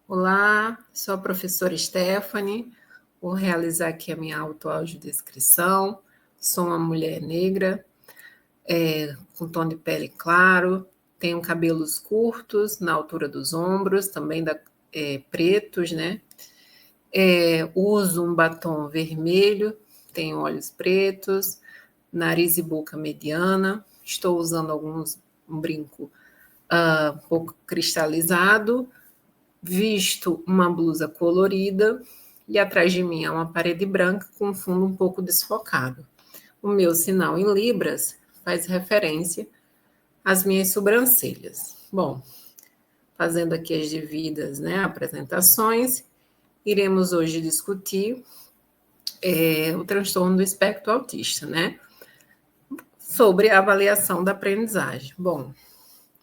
Olá, sou a professora Stephanie, vou realizar aqui a minha autoaudiodescrição. Sou uma mulher negra, com tom de pele claro, tenho cabelos curtos na altura dos ombros, também pretos, né? Uso um batom vermelho, tenho olhos pretos, nariz e boca mediana, estou usando um brinco um pouco cristalizado, visto uma blusa colorida e atrás de mim é uma parede branca com um fundo um pouco desfocado. O meu sinal em libras faz referência às minhas sobrancelhas. Bom, fazendo aqui as devidas, né, apresentações, iremos hoje discutir o transtorno do espectro autista, né, sobre a avaliação da aprendizagem. Bom,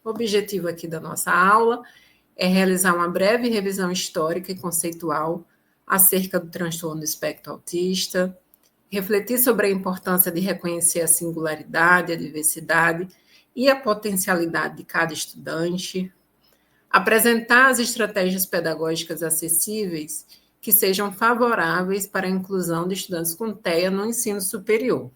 o objetivo aqui da nossa aula é realizar uma breve revisão histórica e conceitual acerca do transtorno do espectro autista, refletir sobre a importância de reconhecer a singularidade, a diversidade e a potencialidade de cada estudante, apresentar as estratégias pedagógicas acessíveis que sejam favoráveis para a inclusão de estudantes com TEA no ensino superior.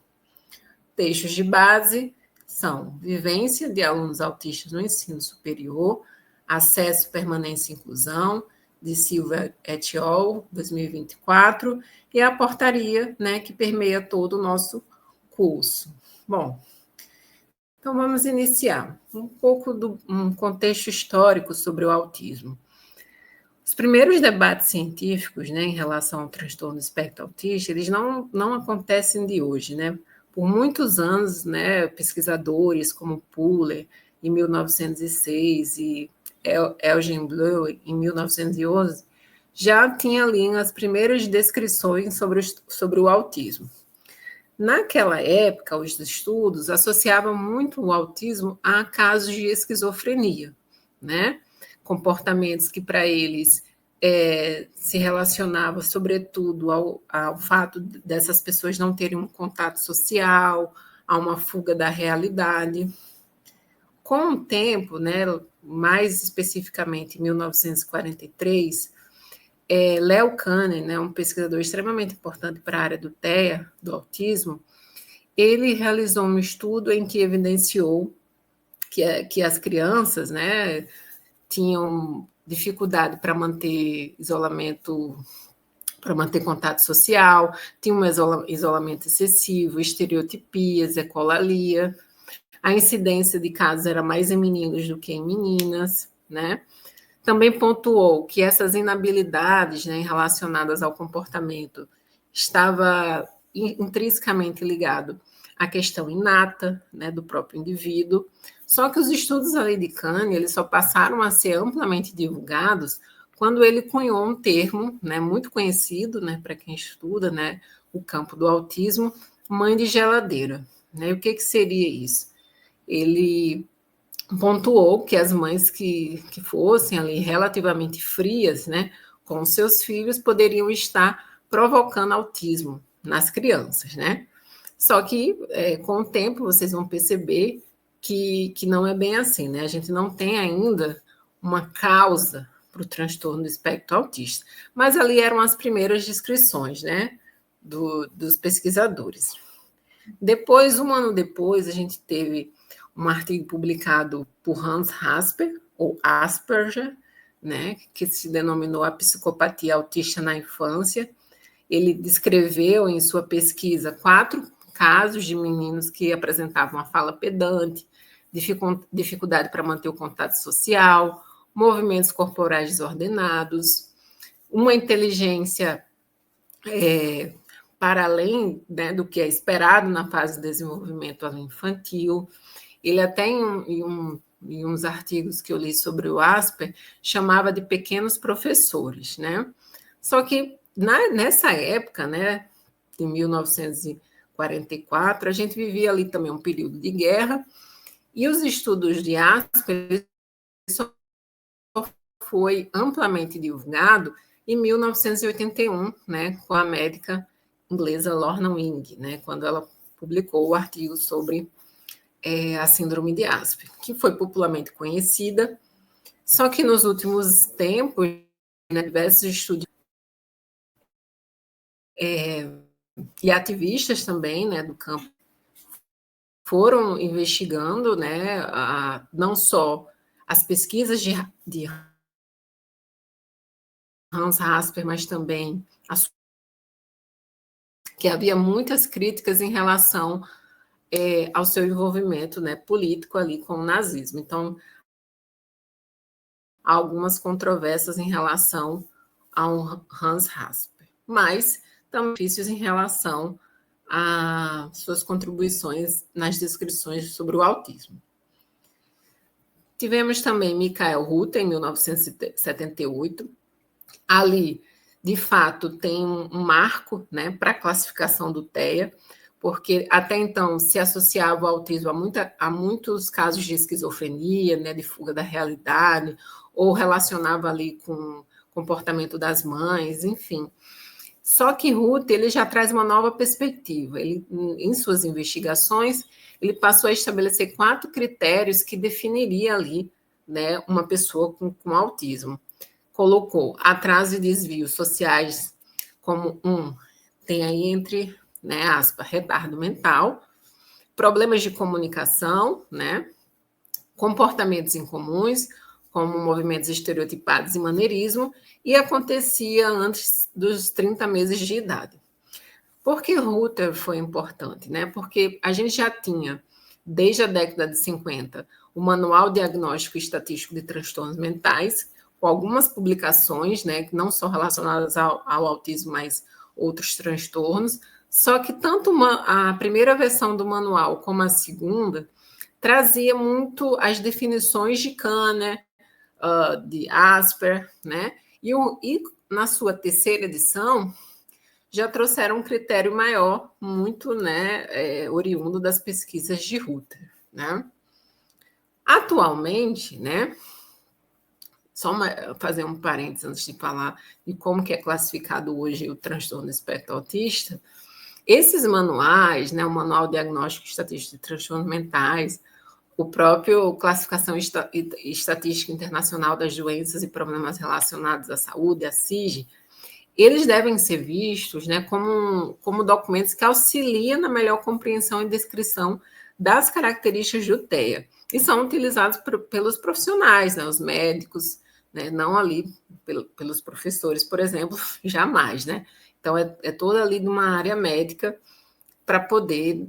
Textos de base são Vivência de alunos autistas no ensino superior, Acesso, Permanência e Inclusão, de Silva et al., 2024, e a portaria, né, que permeia todo o nosso curso. Bom, então vamos iniciar um pouco um contexto histórico sobre o autismo. Os primeiros debates científicos, né, em relação ao transtorno do espectro autista, eles não acontecem de hoje, né? Por muitos anos, né, pesquisadores como Puller, em 1906, e Eugen Bleu, em 1911, já tinha ali as primeiras descrições sobre o autismo. Naquela época, os estudos associavam muito o autismo a casos de esquizofrenia, né? Comportamentos que para eles se relacionavam sobretudo ao fato dessas pessoas não terem um contato social, a uma fuga da realidade. Com o tempo, né, mais especificamente em 1943, Leo Kanner, né, um pesquisador extremamente importante para a área do TEA, do autismo, ele realizou um estudo em que evidenciou que as crianças, né, tinham dificuldade para manter isolamento, para manter contato social, tinham um isolamento excessivo, estereotipias, ecolalia, a incidência de casos era mais em meninos do que em meninas, né? Também pontuou que essas inabilidades, né, relacionadas ao comportamento estava intrinsecamente ligado à questão inata, né, do próprio indivíduo. Só que os estudos ali de Kahn, eles só passaram a ser amplamente divulgados quando ele cunhou um termo, né, muito conhecido, né, para quem estuda, né, o campo do autismo, mãe de geladeira. Né? E o que seria isso? Ele pontuou que as mães que fossem ali relativamente frias, né, com seus filhos, poderiam estar provocando autismo nas crianças, né? Só que, com o tempo, vocês vão perceber que não é bem assim, né? A gente não tem ainda uma causa para o transtorno do espectro autista. Mas ali eram as primeiras descrições, né, dos pesquisadores. Depois, um ano depois, a gente teve um artigo publicado por Hans Asper, ou Asperger, né, que se denominou a psicopatia autista na infância. Ele descreveu em sua pesquisa 4 casos de meninos que apresentavam uma fala pedante, dificuldade para manter o contato social, movimentos corporais desordenados, uma inteligência para além, né, do que é esperado na fase de desenvolvimento infantil. Ele até em uns artigos que eu li sobre o Asper, chamava de pequenos professores, né? Só que nessa época, né, em 1944, a gente vivia ali também um período de guerra, e os estudos de Asper só foi amplamente divulgado em 1981, né, com a médica inglesa Lorna Wing, né, quando ela publicou o artigo sobre a síndrome de Asper, que foi popularmente conhecida, só que nos últimos tempos né, diversos estudos e ativistas também, né, do campo, foram investigando, né, não só as pesquisas de Hans Hasper, mas também que havia muitas críticas em relação ao seu envolvimento, né, político ali com o nazismo. Então, há algumas controvérsias em relação ao Hans Hasper, mas também benefícios em relação a suas contribuições nas descrições sobre o autismo. Tivemos também Michael Rutter, em 1978. Ali, de fato, tem um marco, né, para a classificação do TEA, porque até então se associava o autismo a muitos casos de esquizofrenia, né, de fuga da realidade, ou relacionava ali com o comportamento das mães, enfim. Só que Ruth, ele já traz uma nova perspectiva. Ele, em suas investigações, ele passou a estabelecer 4 critérios que definiria ali, né, uma pessoa com autismo. Colocou atraso e desvios sociais como tem aí entre, né, aspas, retardo mental, problemas de comunicação, né, comportamentos incomuns, como movimentos estereotipados e maneirismo, e acontecia antes dos 30 meses de idade. Por que Rutter foi importante? Né? Porque a gente já tinha, desde a década de 50, o Manual Diagnóstico e Estatístico de Transtornos Mentais, com algumas publicações, né, não só relacionadas ao autismo, mas outros transtornos, só que tanto a primeira versão do manual como a segunda trazia muito as definições de Kanner, de Asper, né? E na sua terceira edição já trouxeram um critério maior, muito, né, oriundo das pesquisas de Rutter, né? Atualmente, né? Fazer um parênteses antes de falar de como que é classificado hoje o transtorno do espectro autista. Esses manuais, né, o Manual Diagnóstico e Estatístico de Transtornos Mentais, o próprio Classificação Estatística Internacional das Doenças e Problemas Relacionados à Saúde, a CIG, eles devem ser vistos, né, como documentos que auxiliam na melhor compreensão e descrição das características do TEA, e são utilizados pelos profissionais, né, os médicos, né, não ali pelos professores, por exemplo, jamais, né? Então, é toda ali de uma área médica para poder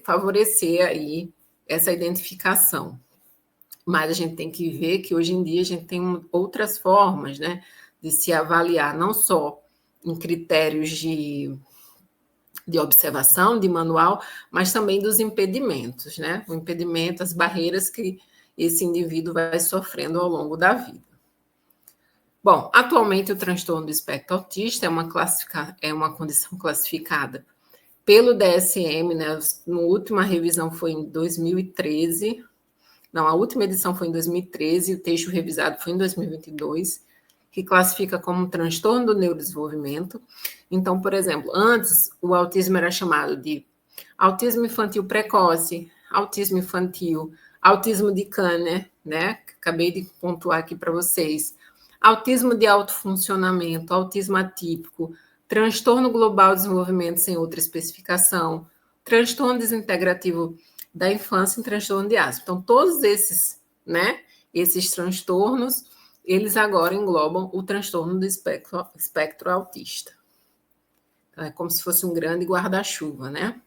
favorecer aí essa identificação. Mas a gente tem que ver que hoje em dia a gente tem outras formas, né, de se avaliar, não só em critérios de observação, de manual, mas também dos impedimentos, né? O impedimento, as barreiras que esse indivíduo vai sofrendo ao longo da vida. Bom, atualmente o transtorno do espectro autista é uma condição classificada pelo DSM, né? A última revisão foi em 2013, não, a última edição foi em 2013, o texto revisado foi em 2022, que classifica como um transtorno do neurodesenvolvimento. Então, por exemplo, antes o autismo era chamado de autismo infantil precoce, autismo infantil, autismo de Kanner, né? Acabei de pontuar aqui para vocês. Autismo de alto funcionamento, autismo atípico, transtorno global de desenvolvimento sem outra especificação, transtorno desintegrativo da infância e transtorno de Asperger. Então, todos esses, né, esses transtornos, eles agora englobam o transtorno do espectro autista. Então, é como se fosse um grande guarda-chuva, né?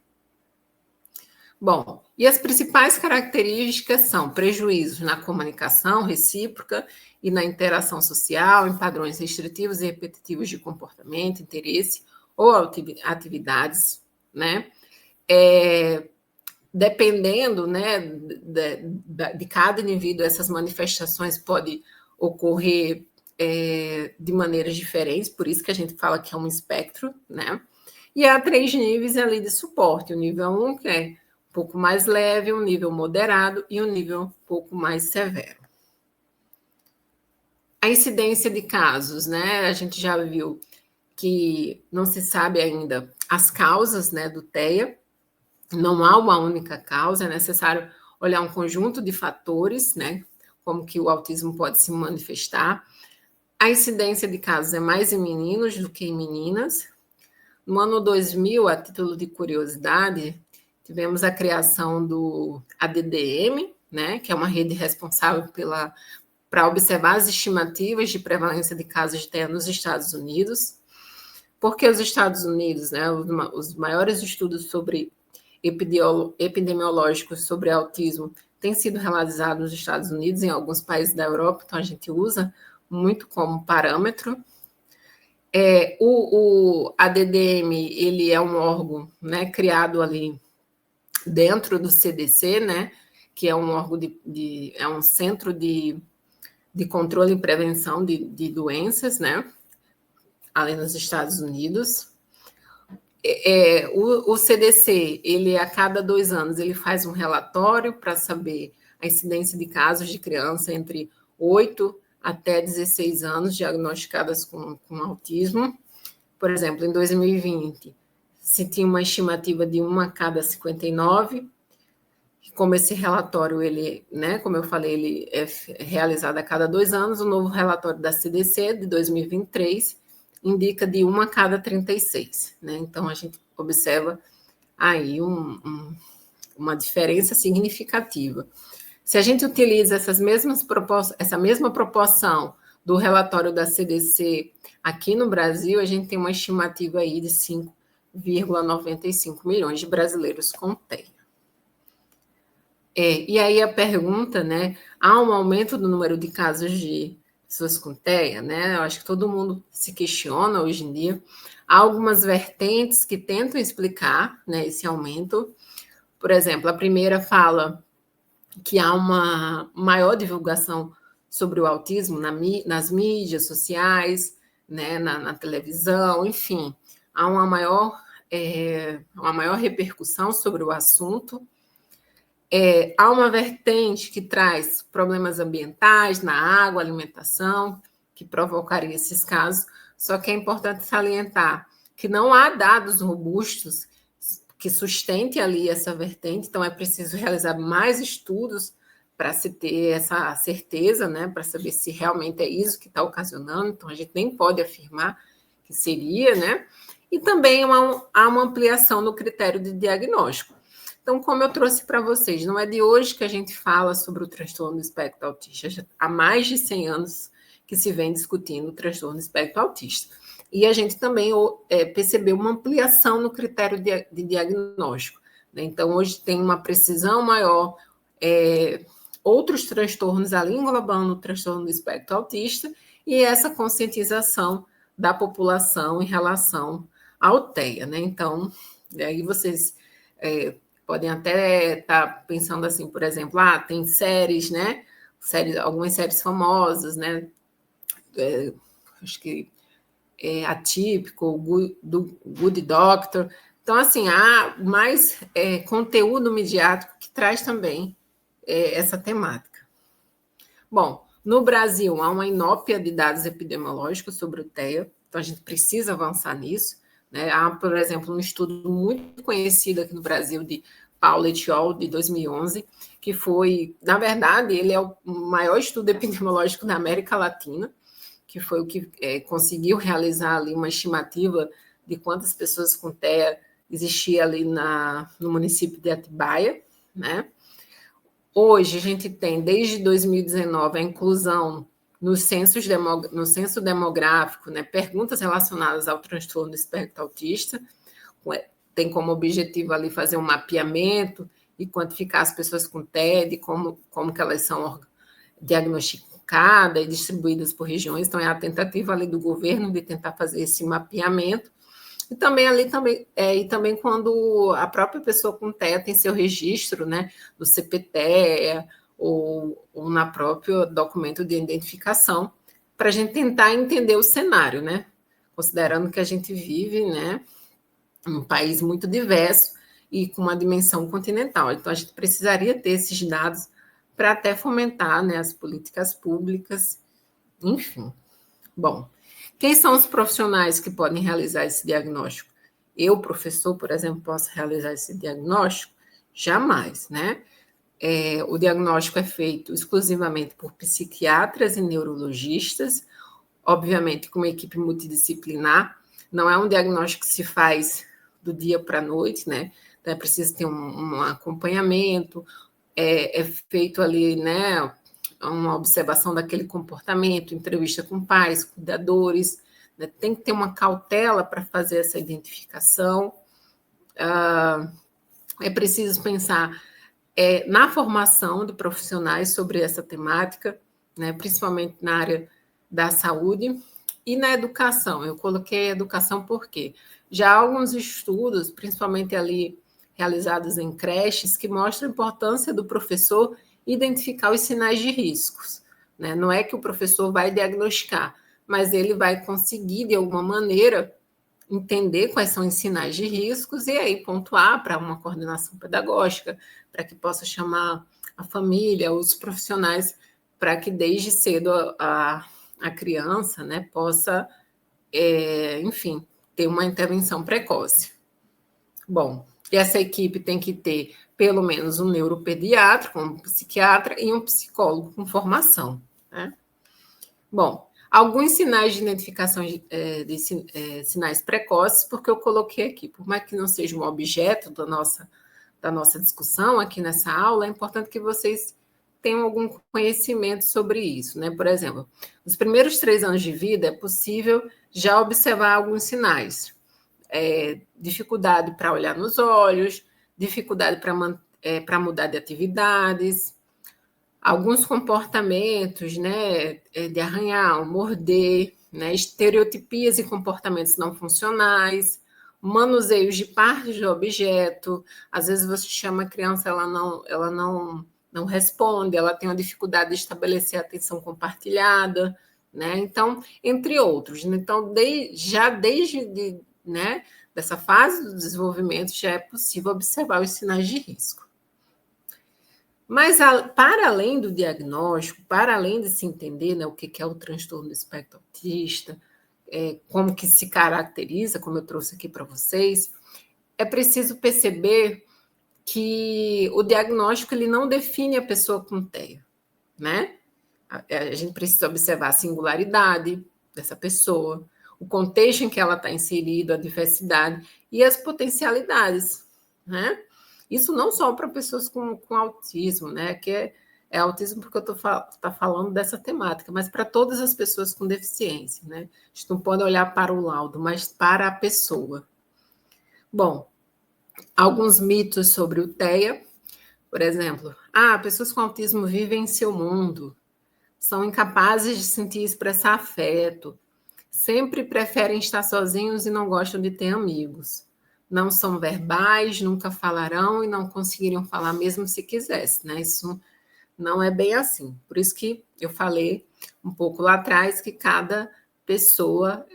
Bom, e as principais características são prejuízos na comunicação recíproca e na interação social, em padrões restritivos e repetitivos de comportamento, interesse ou atividades, né? Dependendo, né, de cada indivíduo, essas manifestações podem ocorrer de maneiras diferentes, por isso que a gente fala que é um espectro, né? E há 3 níveis ali de suporte, o nível 1, que é um pouco mais leve, um nível moderado e um nível um pouco mais severo. A incidência de casos, né? A gente já viu que não se sabe ainda as causas, né, do TEA, não há uma única causa, é necessário olhar um conjunto de fatores, né, como que o autismo pode se manifestar. A incidência de casos é mais em meninos do que em meninas. No ano 2000, a título de curiosidade, tivemos a criação do ADDM, né, que é uma rede responsável para observar as estimativas de prevalência de casos de TEA nos Estados Unidos. Porque os Estados Unidos, né, os maiores estudos sobre epidemiológicos sobre autismo têm sido realizados nos Estados Unidos, em alguns países da Europa, então a gente usa muito como parâmetro. O ADDM, ele é um órgão, né, criado ali dentro do CDC, né, que é um órgão é um centro de controle e prevenção de doenças, né, ali nos Estados Unidos. O CDC, ele a cada 2 anos, ele faz um relatório para saber a incidência de casos de criança entre 8 até 16 anos diagnosticadas com autismo. Por exemplo, em 2020, se tinha uma estimativa de 1 a cada 59, como esse relatório, ele, né, como eu falei, ele é realizado a cada 2 anos, o novo relatório da CDC, de 2023, indica de 1 a cada 36, né? Então, a gente observa aí uma diferença significativa. Se a gente utiliza essa mesma proporção do relatório da CDC aqui no Brasil, a gente tem uma estimativa aí de 5,95 milhões de brasileiros com TEA. E aí a pergunta, né? Há um aumento do número de casos de pessoas com TEA, né? Eu acho que todo mundo se questiona hoje em dia. Há algumas vertentes que tentam explicar, né, esse aumento. Por exemplo, a primeira fala que há uma maior divulgação sobre o autismo nas mídias sociais, né, na televisão, enfim, há uma maior repercussão sobre o assunto. Há uma vertente que traz problemas ambientais na água, alimentação, que provocaria esses casos, só que é importante salientar que não há dados robustos que sustentem ali essa vertente, então é preciso realizar mais estudos para se ter essa certeza, né, para saber se realmente é isso que está ocasionando, então a gente nem pode afirmar que seria, né, e também há uma ampliação no critério de diagnóstico. Então, como eu trouxe para vocês, não é de hoje que a gente fala sobre o transtorno do espectro autista. Já há mais de 100 anos que se vem discutindo o transtorno do espectro autista. E a gente também percebeu uma ampliação no critério de diagnóstico, né? Então, hoje tem uma precisão maior, outros transtornos ali englobando o transtorno do espectro autista e essa conscientização da população em relação ao TEA, né? Então, aí vocês podem até estar pensando assim, por exemplo, tem séries, né? Algumas séries famosas, né? Acho que Atípico, do Good Doctor. Então, assim, há mais conteúdo midiático que traz também essa temática. Bom, no Brasil, há uma inópia de dados epidemiológicos sobre o TEA, então a gente precisa avançar nisso, né? Há, por exemplo, um estudo muito conhecido aqui no Brasil de Paula et al., de 2011, que foi, na verdade, ele é o maior estudo epidemiológico da América Latina, que foi o que conseguiu realizar ali uma estimativa de quantas pessoas com TEA existia ali no município de Atibaia, né? Hoje, a gente tem, desde 2019, a inclusão no censo demográfico, né, perguntas relacionadas ao transtorno do espectro autista, tem como objetivo ali fazer um mapeamento e quantificar as pessoas com TED, como que elas são diagnosticadas e distribuídas por regiões, então é a tentativa ali do governo de tentar fazer esse mapeamento, e também quando a própria pessoa com TEA tem seu registro, né, no CPTEA, ou na próprio documento de identificação, para a gente tentar entender o cenário, né? Considerando que a gente vive, né, um país muito diverso e com uma dimensão continental. Então, a gente precisaria ter esses dados para até fomentar, né, as políticas públicas, enfim. Bom, quem são os profissionais que podem realizar esse diagnóstico? Eu, professor, por exemplo, posso realizar esse diagnóstico? Jamais, né? O diagnóstico é feito exclusivamente por psiquiatras e neurologistas obviamente, com uma equipe multidisciplinar. Não é um diagnóstico que se faz do dia para a noite, né? Então, é preciso ter um acompanhamento, é feito ali, né, uma observação daquele comportamento, entrevista com pais, cuidadores, né? Tem que ter uma cautela para fazer essa identificação. É preciso pensar na formação de profissionais sobre essa temática, né, principalmente na área da saúde e na educação. Eu coloquei educação porque já há alguns estudos, principalmente ali realizados em creches, que mostram a importância do professor identificar os sinais de riscos, né? Não é que o professor vai diagnosticar, mas ele vai conseguir, de alguma maneira, entender quais são os sinais de riscos e aí pontuar para uma coordenação pedagógica, para que possa chamar a família, os profissionais, para que desde cedo a criança, né, possa, enfim, ter uma intervenção precoce. Bom, essa equipe tem que ter pelo menos um neuropediatra, um psiquiatra e um psicólogo com formação, né? Bom, alguns sinais de identificação de sinais precoces, porque eu coloquei aqui, por mais que não seja um objeto da nossa discussão aqui nessa aula, é importante que vocês tenham algum conhecimento sobre isso, né? Por exemplo, nos primeiros 3 anos de vida é possível já observar alguns sinais. Dificuldade para olhar nos olhos, dificuldade para mudar de atividades, alguns comportamentos, né, de arranhar, morder, né, estereotipias e comportamentos não funcionais, manuseios de partes do objeto. Às vezes você chama a criança, ela não responde, ela tem uma dificuldade de estabelecer a atenção compartilhada, né? Então, entre outros. Então, desde né, dessa fase do desenvolvimento já é possível observar os sinais de risco. Mas, para além do diagnóstico, para além de se entender, né, o que é o transtorno do espectro autista, como que se caracteriza, como eu trouxe aqui para vocês, é preciso perceber que o diagnóstico ele não define a pessoa com TEA, né? A gente precisa observar a singularidade dessa pessoa, o contexto em que ela está inserida, a diversidade e as potencialidades, né? Isso não só para pessoas com autismo, né? Que é autismo porque eu estou falando dessa temática, mas para todas as pessoas com deficiência, né? A gente não pode olhar para o laudo, mas para a pessoa. Bom, alguns mitos sobre o TEA, por exemplo, pessoas com autismo vivem em seu mundo, são incapazes de sentir e expressar afeto, sempre preferem estar sozinhos e não gostam de ter amigos. Não são verbais, nunca falarão e não conseguiriam falar mesmo se quisessem, né? Isso não é bem assim. Por isso que eu falei um pouco lá atrás que cada pessoa,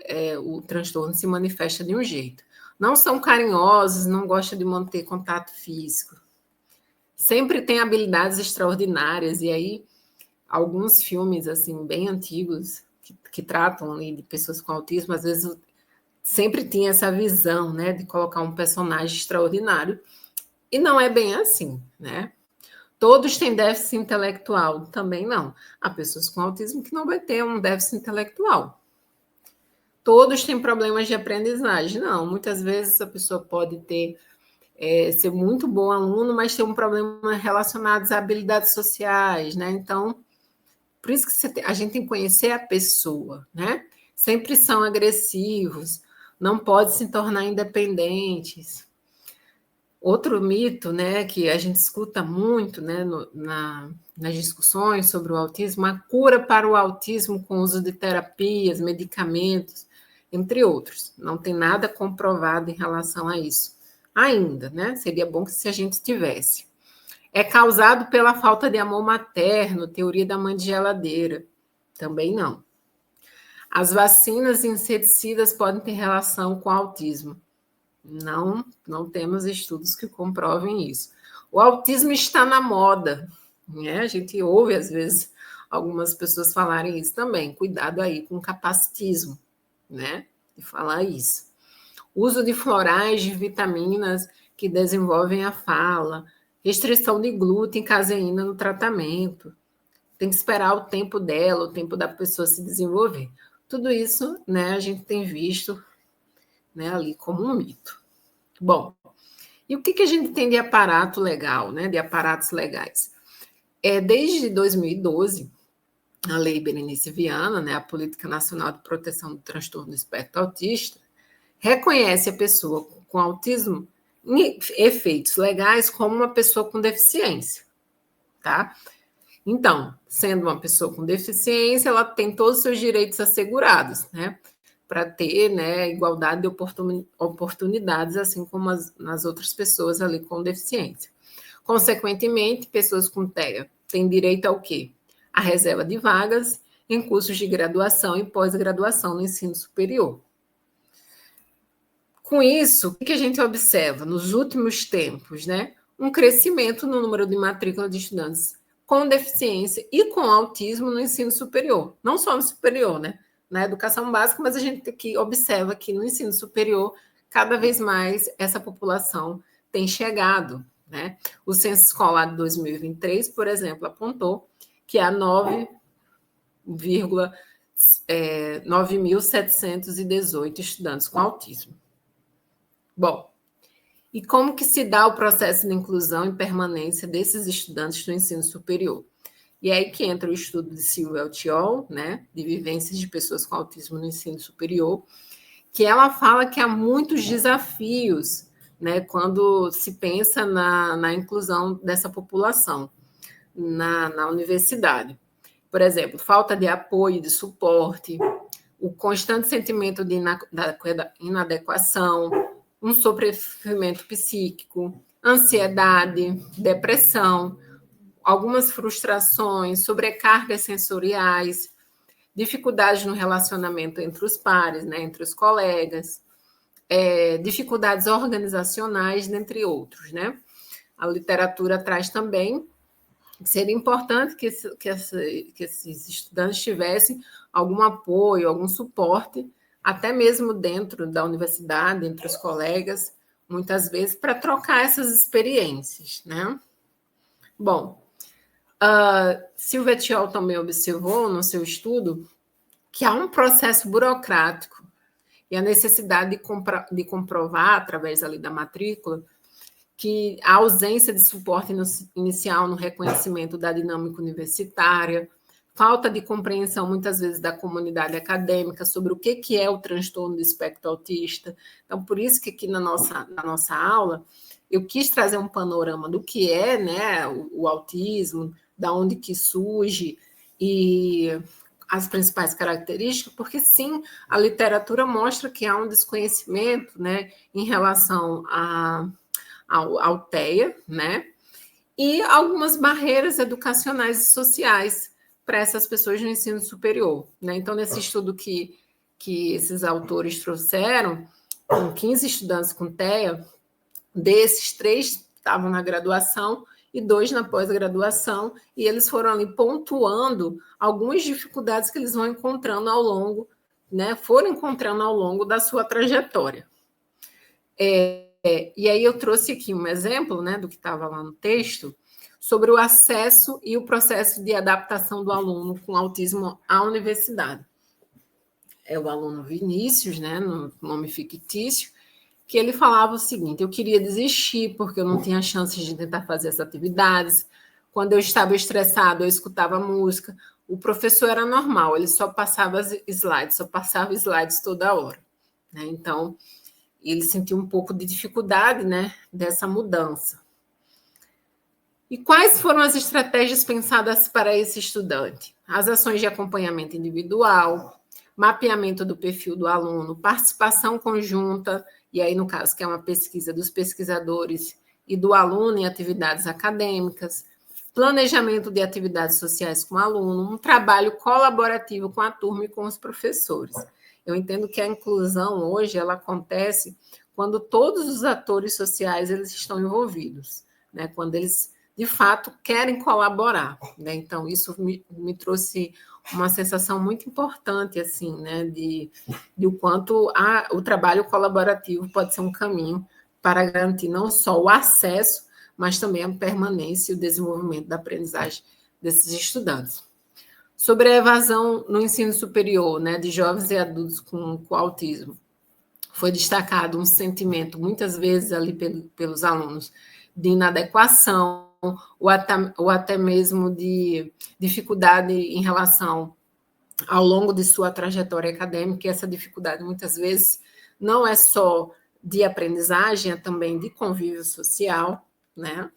o transtorno se manifesta de um jeito. Não são carinhosos, não gostam de manter contato físico. Sempre têm habilidades extraordinárias e aí alguns filmes assim bem antigos que tratam de pessoas com autismo, às vezes sempre tinha essa visão, né, de colocar um personagem extraordinário, e não é bem assim, né? Todos têm déficit intelectual, também não. Há pessoas com autismo que não vai ter um déficit intelectual. Todos têm problemas de aprendizagem, não. Muitas vezes a pessoa pode ser muito bom aluno, mas ter um problema relacionado a habilidades sociais, né? Então, por isso que a gente tem que conhecer a pessoa, né? Sempre são agressivos, não podem se tornar independentes. Outro mito, né, que a gente escuta muito, né, nas discussões sobre o autismo, a cura para o autismo com uso de terapias, medicamentos, entre outros. Não tem nada comprovado em relação a isso ainda, né? Seria bom que se a gente tivesse. É causado pela falta de amor materno, teoria da mãe de geladeira. Também não. As vacinas e inseticidas podem ter relação com autismo. Não temos estudos que comprovem isso. O autismo está na moda, né? A gente ouve, às vezes, algumas pessoas falarem isso também. Cuidado aí com o capacitismo, né? De falar isso. Uso de florais, de vitaminas que desenvolvem a fala, restrição de glúten e caseína no tratamento. Tem que esperar o tempo dela, o tempo da pessoa se desenvolver. Tudo isso, né, a gente tem visto, né, ali como um mito. Bom, e o que a gente tem de aparato legal, né, de aparatos legais? Desde 2012, a Lei Berenice Viana, né, a Política Nacional de Proteção do Transtorno do Espectro Autista, reconhece a pessoa com autismo em efeitos legais como uma pessoa com deficiência, tá? Então, sendo uma pessoa com deficiência, ela tem todos os seus direitos assegurados, né? Para ter, né, igualdade de oportunidades, assim como nas outras pessoas ali com deficiência. Consequentemente, pessoas com TEA têm direito ao quê? A reserva de vagas em cursos de graduação e pós-graduação no ensino superior. Com isso, o que a gente observa nos últimos tempos, né? Um crescimento no número de matrícula de estudantes com deficiência e com autismo no ensino superior. Não só no superior, né? Na educação básica, mas a gente aqui observa que no ensino superior, cada vez mais essa população tem chegado, né? O censo escolar de 2023, por exemplo, apontou que há 9.718 estudantes com autismo. Bom, e como que se dá o processo de inclusão e permanência desses estudantes no ensino superior? E aí que entra o estudo de Silvia Eltiol, né, de vivências de pessoas com autismo no ensino superior, que ela fala que há muitos desafios, né, quando se pensa na inclusão dessa população na universidade. Por exemplo, falta de apoio, de suporte, o constante sentimento de inadequação, um sofrimento psíquico, ansiedade, depressão, algumas frustrações, sobrecargas sensoriais, dificuldades no relacionamento entre os pares, né, entre os colegas, dificuldades organizacionais, dentre outros, né? A literatura traz também que seria importante que esses estudantes tivessem algum apoio, algum suporte, até mesmo dentro da universidade, entre os colegas, muitas vezes, para trocar essas experiências, né? Bom, Silvia Thiol também observou no seu estudo que há um processo burocrático e a necessidade de comprovar, através ali da matrícula, que a ausência de suporte inicial no reconhecimento da dinâmica universitária, falta de compreensão, muitas vezes, da comunidade acadêmica sobre o que é o transtorno do espectro autista. Então, por isso que aqui na nossa aula, eu quis trazer um panorama do que é, né, o autismo, da onde que surge e as principais características, porque, sim, a literatura mostra que há um desconhecimento, né, em relação ao TEA, né? E algumas barreiras educacionais e sociais para essas pessoas no ensino superior, né? Então, nesse estudo que esses autores trouxeram, com 15 estudantes com TEA, desses 3 estavam na graduação e 2 na pós-graduação, e eles foram ali pontuando algumas dificuldades que eles vão encontrando ao longo, né? Foram encontrando ao longo da sua trajetória. E aí eu trouxe aqui um exemplo, né, do que estava lá no texto, sobre o acesso e o processo de adaptação do aluno com autismo à universidade. É o aluno Vinícius, né, no nome fictício, que ele falava o seguinte: eu queria desistir porque eu não tinha chance de tentar fazer essas atividades. Quando eu estava estressado, eu escutava música. O professor era normal, ele só passava slides toda hora, né? Então, ele sentiu um pouco de dificuldade, né, dessa mudança. E quais foram as estratégias pensadas para esse estudante? As ações de acompanhamento individual, mapeamento do perfil do aluno, participação conjunta, e aí, no caso, que é uma pesquisa dos pesquisadores e do aluno em atividades acadêmicas, planejamento de atividades sociais com o aluno, um trabalho colaborativo com a turma e com os professores. Eu entendo que a inclusão hoje ela acontece quando todos os atores sociais eles estão envolvidos, né? Quando eles de fato querem colaborar, né? Então isso me trouxe uma sensação muito importante assim, né? De o quanto o trabalho colaborativo pode ser um caminho para garantir não só o acesso, mas também a permanência e o desenvolvimento da aprendizagem desses estudantes. Sobre a evasão no ensino superior, né, de jovens e adultos com autismo, foi destacado um sentimento, muitas vezes ali pelos alunos, de inadequação, ou até mesmo de dificuldade em relação ao longo de sua trajetória acadêmica, e essa dificuldade muitas vezes não é só de aprendizagem, é também de convívio social, né?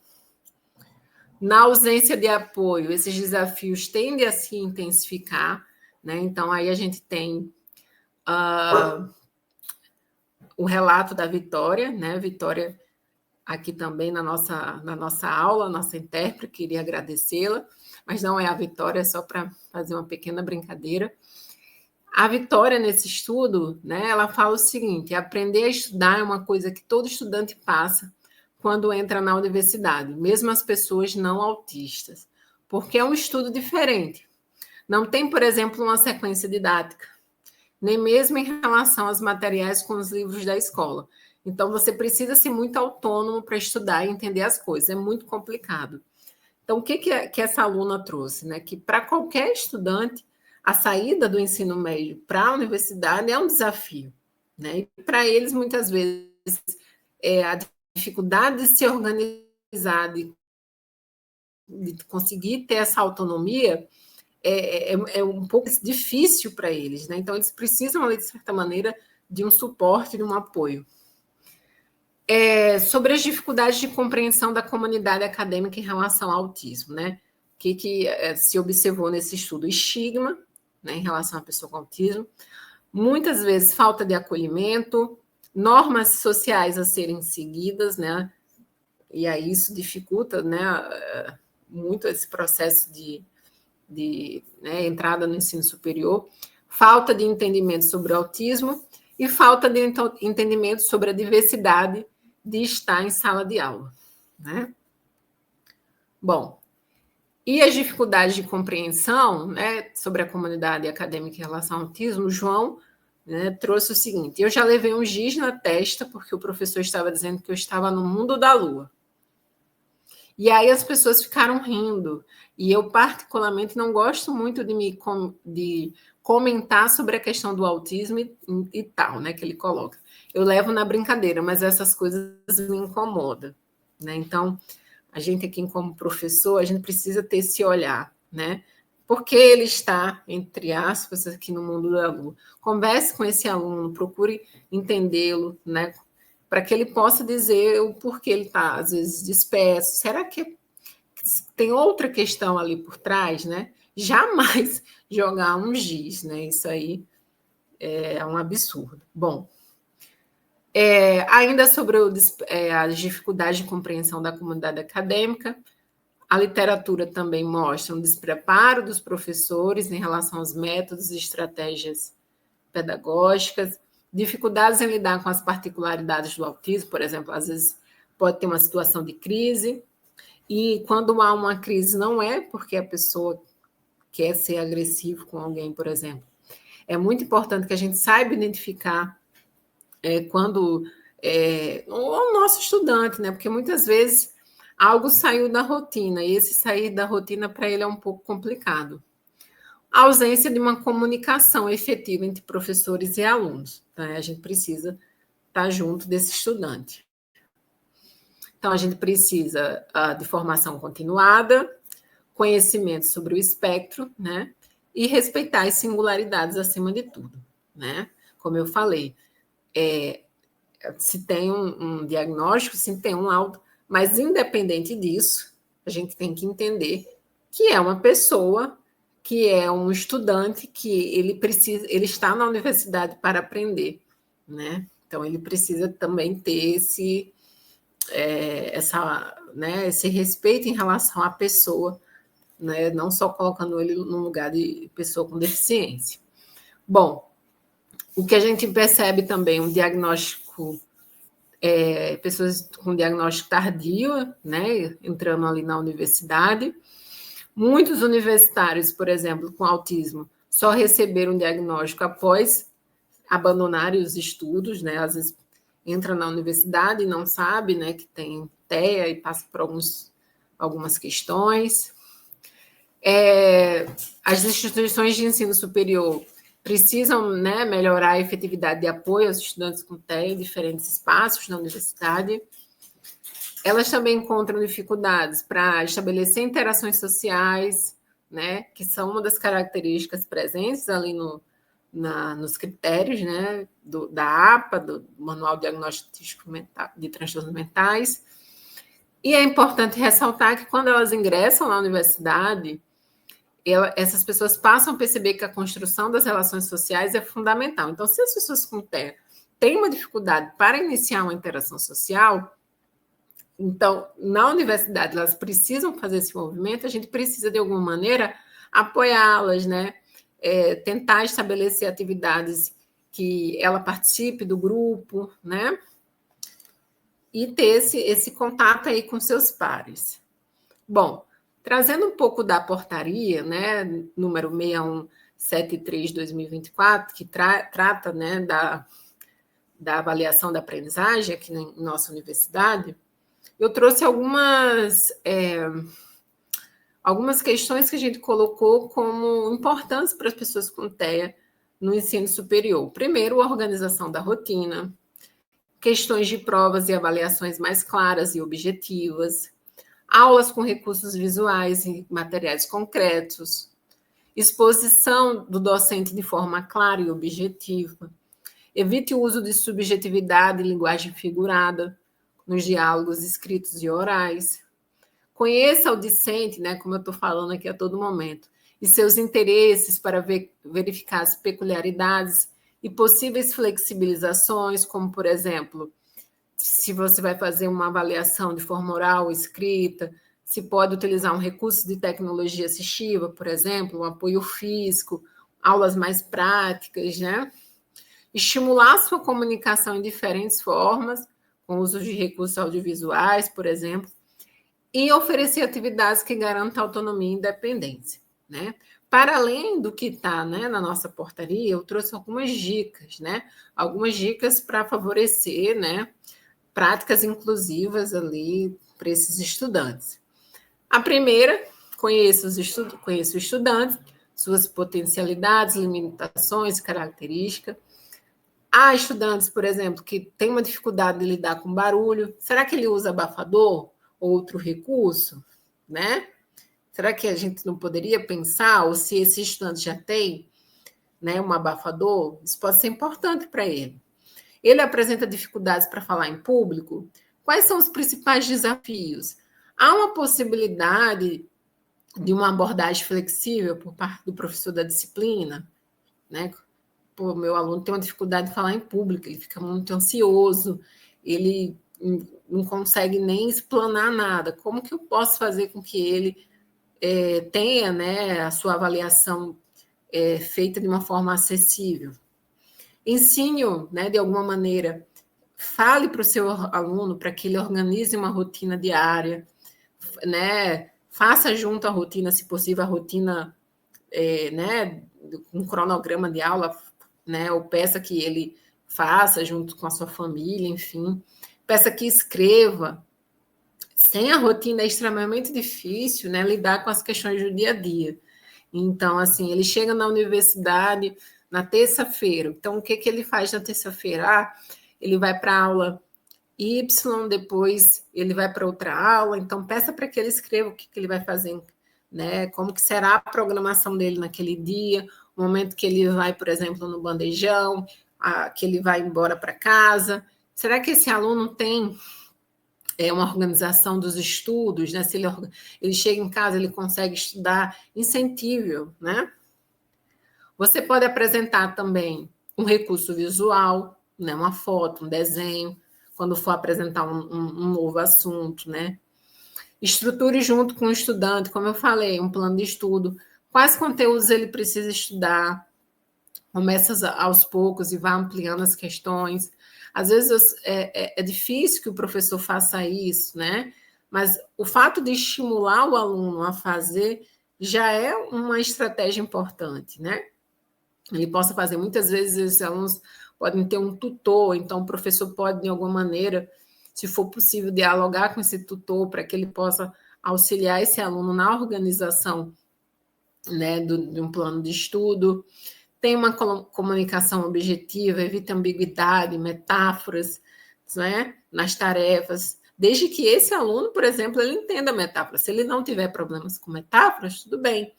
Na ausência de apoio, esses desafios tendem a se intensificar, né? Então, aí a gente tem o relato da Vitória, né? Vitória, aqui também na nossa aula, nossa intérprete, queria agradecê-la, mas não é a Vitória, é só para fazer uma pequena brincadeira. A Vitória, nesse estudo, né, ela fala o seguinte: aprender a estudar é uma coisa que todo estudante passa quando entra na universidade, mesmo as pessoas não autistas, porque é um estudo diferente. Não tem, por exemplo, uma sequência didática, nem mesmo em relação aos materiais com os livros da escola. Então, você precisa ser muito autônomo para estudar e entender as coisas, é muito complicado. Então, o que essa aluna trouxe? Né? Que para qualquer estudante, a saída do ensino médio para a universidade é um desafio. Né? E para eles, muitas vezes, a dificuldade de se organizar, de conseguir ter essa autonomia, é um pouco difícil para eles. Né? Então, eles precisam, de certa maneira, de um suporte, de um apoio. Sobre as dificuldades de compreensão da comunidade acadêmica em relação ao autismo, né? O que se observou nesse estudo? Estigma, né, em relação à pessoa com autismo, muitas vezes falta de acolhimento, normas sociais a serem seguidas, né? E aí isso dificulta, né, muito esse processo de né, entrada no ensino superior, falta de entendimento sobre o autismo e falta de entendimento sobre a diversidade de estar em sala de aula, né? Bom, e as dificuldades de compreensão, né, sobre a comunidade acadêmica em relação ao autismo, o João, né, trouxe o seguinte: eu já levei um giz na testa porque o professor estava dizendo que eu estava no mundo da lua. E aí as pessoas ficaram rindo, e eu particularmente não gosto muito de comentar sobre a questão do autismo e tal, né, que ele coloca. Eu levo na brincadeira, mas essas coisas me incomodam, né? Então, a gente aqui como professor, a gente precisa ter esse olhar, né? Porque ele está, entre aspas, aqui no mundo da lua. Converse com esse aluno, procure entendê-lo, né? Para que ele possa dizer o porquê ele está, às vezes, disperso. Será que tem outra questão ali por trás, né? Jamais jogar um giz, né? Isso aí é um absurdo. Bom, ainda sobre as dificuldades de compreensão da comunidade acadêmica, a literatura também mostra um despreparo dos professores em relação aos métodos e estratégias pedagógicas, dificuldades em lidar com as particularidades do autismo, por exemplo, às vezes pode ter uma situação de crise, e quando há uma crise não é porque a pessoa quer ser agressivo com alguém, por exemplo. É muito importante que a gente saiba identificar quando o nosso estudante, né? Porque muitas vezes algo saiu da rotina, e esse sair da rotina para ele é um pouco complicado. A ausência de uma comunicação efetiva entre professores e alunos. Tá? A gente precisa estar junto desse estudante. Então, a gente precisa de formação continuada, conhecimento sobre o espectro, né? E respeitar as singularidades acima de tudo, né? Como eu falei, se tem um diagnóstico, se tem um laudo, mas independente disso, a gente tem que entender que é uma pessoa, que é um estudante, que ele está na universidade para aprender, né? Então ele precisa também ter esse respeito em relação à pessoa, né? Não só colocando ele no lugar de pessoa com deficiência. Bom, o que a gente percebe também, um diagnóstico, pessoas com diagnóstico tardio, né? Entrando ali na universidade. Muitos universitários, por exemplo, com autismo, só receberam um diagnóstico após abandonarem os estudos, né? Às vezes entra na universidade e não sabe, né, que tem TEA e passa por algumas questões. As instituições de ensino superior precisam, né, melhorar a efetividade de apoio aos estudantes com TEA em diferentes espaços na universidade. Elas também encontram dificuldades para estabelecer interações sociais, né, que são uma das características presentes ali nos critérios, né, da APA, do Manual Diagnóstico de Transtornos Mentais. E é importante ressaltar que quando elas ingressam na universidade, essas pessoas passam a perceber que a construção das relações sociais é fundamental. Então, se as pessoas com TEA têm uma dificuldade para iniciar uma interação social, então, na universidade, elas precisam fazer esse movimento, a gente precisa, de alguma maneira, apoiá-las, né? Tentar estabelecer atividades que ela participe do grupo, né? E ter esse contato aí com seus pares. Bom, trazendo um pouco da portaria, né, número 6173/2024, que trata, né, da avaliação da aprendizagem aqui na nossa universidade, eu trouxe algumas questões que a gente colocou como importantes para as pessoas com TEA no ensino superior. Primeiro, a organização da rotina, questões de provas e avaliações mais claras e objetivas, aulas com recursos visuais e materiais concretos, exposição do docente de forma clara e objetiva, evite o uso de subjetividade e linguagem figurada nos diálogos escritos e orais, conheça o discente, né, como eu estou falando aqui a todo momento, e seus interesses para verificar as peculiaridades e possíveis flexibilizações, como, por exemplo, se você vai fazer uma avaliação de forma oral ou escrita, se pode utilizar um recurso de tecnologia assistiva, por exemplo, um apoio físico, aulas mais práticas, né? Estimular a sua comunicação em diferentes formas, com o uso de recursos audiovisuais, por exemplo, e oferecer atividades que garantam autonomia e independência, né? Para além do que está, né, na nossa portaria, eu trouxe algumas dicas, né? Algumas dicas para favorecer, né, práticas inclusivas ali para esses estudantes. A primeira, conheça o estudante, suas potencialidades, limitações, características. Há estudantes, por exemplo, que têm uma dificuldade de lidar com barulho. Será que ele usa abafador ou outro recurso, né? Será que a gente não poderia pensar, ou se esse estudante já tem, né, um abafador, isso pode ser importante para ele. Ele apresenta dificuldades para falar em público? Quais são os principais desafios? Há uma possibilidade de uma abordagem flexível por parte do professor da disciplina, né? Pô, meu aluno tem uma dificuldade de falar em público, ele fica muito ansioso, ele não consegue nem explanar nada. Como que eu posso fazer com que ele tenha, né, a sua avaliação feita de uma forma acessível? Ensine-o, né, de alguma maneira, fale para o seu aluno para que ele organize uma rotina diária, né, faça junto à rotina, se possível, a rotina, né, um cronograma de aula, né, ou peça que ele faça junto com a sua família, enfim, peça que escreva. Sem a rotina é extremamente difícil, né, lidar com as questões do dia a dia. Então, assim, ele chega na universidade na terça-feira. Então, o que ele faz na terça-feira? Ele vai para a aula Y, depois ele vai para outra aula. Então, peça para que ele escreva o que ele vai fazer, né? Como que será a programação dele naquele dia, o momento que ele vai, por exemplo, no bandejão, que ele vai embora para casa. Será que esse aluno tem uma organização dos estudos, né? Se ele chega em casa, ele consegue estudar, incentível, né? Você pode apresentar também um recurso visual, né? Uma foto, um desenho, quando for apresentar um novo assunto, né? Estruture junto com o estudante, como eu falei, um plano de estudo. Quais conteúdos ele precisa estudar? Começa aos poucos e vá ampliando as questões. Às vezes é difícil que o professor faça isso, né? Mas o fato de estimular o aluno a fazer já é uma estratégia importante, né? Ele possa fazer. Muitas vezes esses alunos podem ter um tutor, então o professor pode, de alguma maneira, se for possível, dialogar com esse tutor para que ele possa auxiliar esse aluno na organização né, de um plano de estudo. Tem uma comunicação objetiva, evita ambiguidade, metáforas, né, nas tarefas, desde que esse aluno, por exemplo, ele entenda a metáfora. Se ele não tiver problemas com metáforas, tudo bem,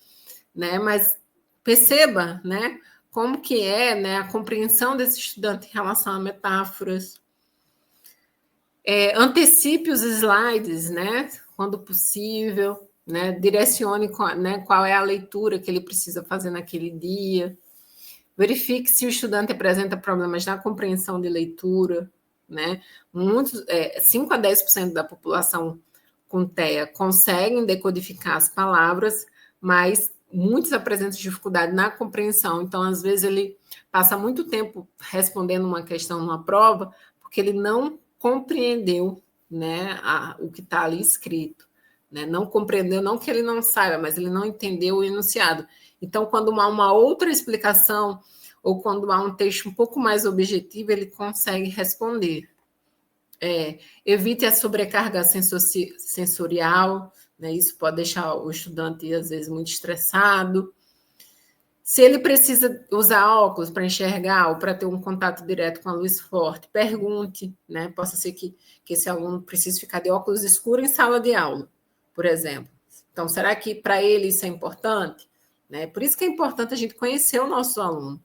né, mas perceba, né, como que é, né, a compreensão desse estudante em relação a metáforas. Antecipe os slides, né, quando possível, né, direcione, né, qual é a leitura que ele precisa fazer naquele dia. Verifique se o estudante apresenta problemas na compreensão de leitura, né? 5 a 10% da população com TEA conseguem decodificar as palavras, mas muitos apresentam dificuldade na compreensão. Então, às vezes, ele passa muito tempo respondendo uma questão numa prova, porque ele não compreendeu, né, o que está ali escrito. Né? Não compreendeu, não que ele não saiba, mas ele não entendeu o enunciado. Então, quando há uma outra explicação ou quando há um texto um pouco mais objetivo, ele consegue responder. Evite a sobrecarga sensorial, né? Isso pode deixar o estudante, às vezes, muito estressado. Se ele precisa usar óculos para enxergar ou para ter um contato direto com a luz forte, pergunte, né? Possa ser que esse aluno precise ficar de óculos escuros em sala de aula, por exemplo. Então, será que para ele isso é importante? Né? Por isso que é importante a gente conhecer o nosso aluno.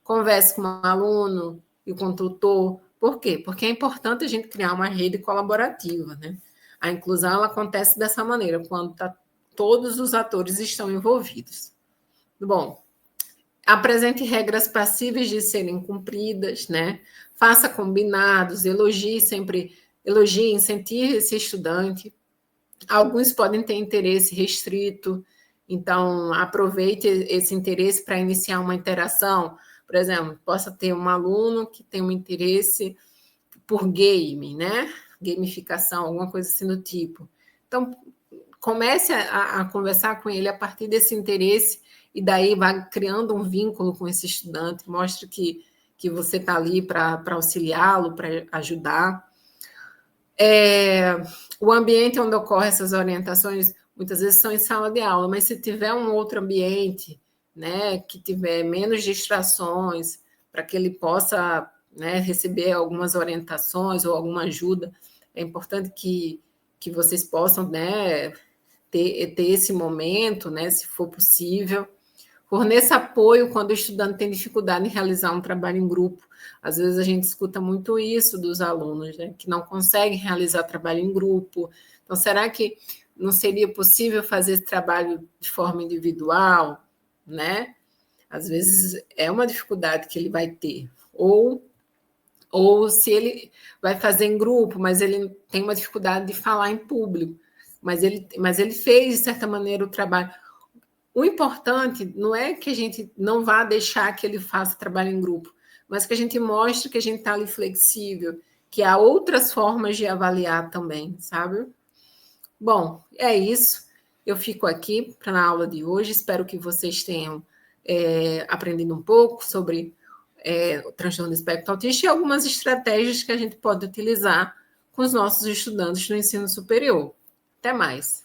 Converse com o aluno e com o tutor. Por quê? Porque é importante a gente criar uma rede colaborativa, né? A inclusão ela acontece dessa maneira, quando todos os atores estão envolvidos. Bom, apresente regras passíveis de serem cumpridas, né? Faça combinados, elogie, incentive esse estudante. Alguns podem ter interesse restrito, então aproveite esse interesse para iniciar uma interação. Por exemplo, possa ter um aluno que tem um interesse por game, né? Gamificação, alguma coisa assim do tipo. Então, comece a conversar com ele a partir desse interesse e daí vai criando um vínculo com esse estudante, mostre que você está ali para auxiliá-lo, para ajudar. O ambiente onde ocorrem essas orientações, muitas vezes são em sala de aula, mas se tiver um outro ambiente, né, que tiver menos distrações, para que ele possa, né, receber algumas orientações ou alguma ajuda, é importante que vocês possam, né, ter esse momento, né, se for possível. Forneça apoio quando o estudante tem dificuldade em realizar um trabalho em grupo. Às vezes a gente escuta muito isso dos alunos, né, que não conseguem realizar trabalho em grupo. Então, será que não seria possível fazer esse trabalho de forma individual, né? Às vezes é uma dificuldade que ele vai ter. Ou se ele vai fazer em grupo, mas ele tem uma dificuldade de falar em público, mas ele fez, de certa maneira, o trabalho. O importante não é que a gente não vá deixar que ele faça trabalho em grupo, mas que a gente mostre que a gente está ali flexível, que há outras formas de avaliar também, sabe? Bom, é isso. Eu fico aqui para a aula de hoje. Espero que vocês tenham aprendido um pouco sobre o transtorno do espectro autista e algumas estratégias que a gente pode utilizar com os nossos estudantes no ensino superior. Até mais.